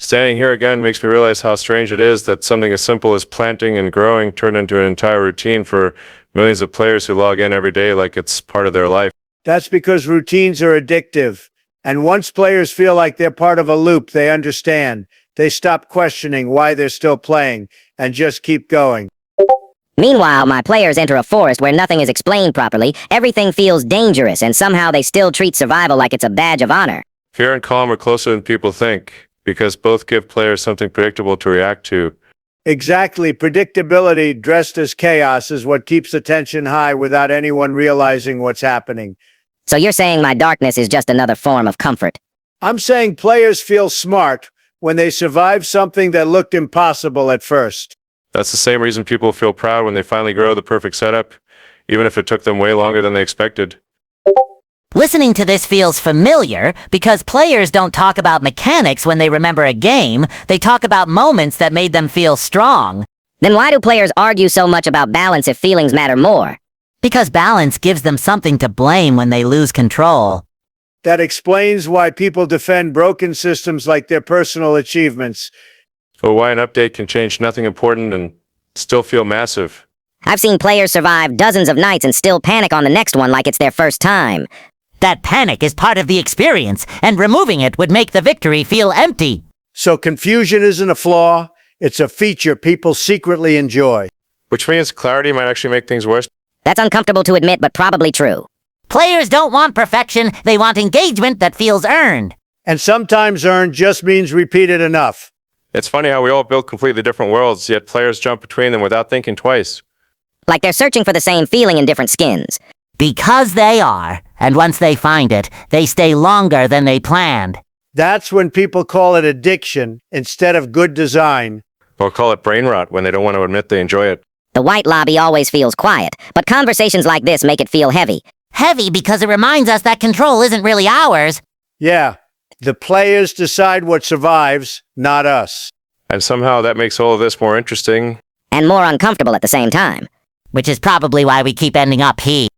Standing here again makes me realize how strange it is that something as simple as planting and growing turned into an entire routine for millions of players who log in every day like it's part of their life. That's because routines are addictive. And once players feel like they're part of a loop, they understand. They stop questioning why they're still playing and just keep going. Meanwhile, my players enter a forest where nothing is explained properly, everything feels dangerous, and somehow they still treat survival like it's a badge of honor. Fear and calm are closer than people think, because both give players something predictable to react to. Exactly. Predictability dressed as chaos is what keeps the tension high without anyone realizing what's happening. So you're saying my darkness is just another form of comfort? I'm saying players feel smart when they survive something that looked impossible at first. That's the same reason people feel proud when they finally grow the perfect setup, even if it took them way longer than they expected. Listening to this feels familiar because players don't talk about mechanics when they remember a game, they talk about moments that made them feel strong. Then why do players argue so much about balance if feelings matter more? Because balance gives them something to blame when they lose control. That explains why people defend broken systems like their personal achievements. But why an update can change nothing important and still feel massive. I've seen players survive dozens of nights and still panic on the next one like it's their first time. That panic is part of the experience, and removing it would make the victory feel empty. So confusion isn't a flaw, it's a feature people secretly enjoy. Which means clarity might actually make things worse. That's uncomfortable to admit, but probably true. Players don't want perfection, they want engagement that feels earned. And sometimes earned just means repeated enough. It's funny how we all build completely different worlds, yet players jump between them without thinking twice. Like they're searching for the same feeling in different skins. Because they are, and once they find it, they stay longer than they planned. That's when people call it addiction instead of good design. Or call it brain rot when they don't want to admit they enjoy it. The white lobby always feels quiet, but conversations like this make it feel heavy. Heavy because it reminds us that control isn't really ours. Yeah, the players decide what survives, not us. And somehow that makes all of this more interesting. And more uncomfortable at the same time. Which is probably why we keep ending up here.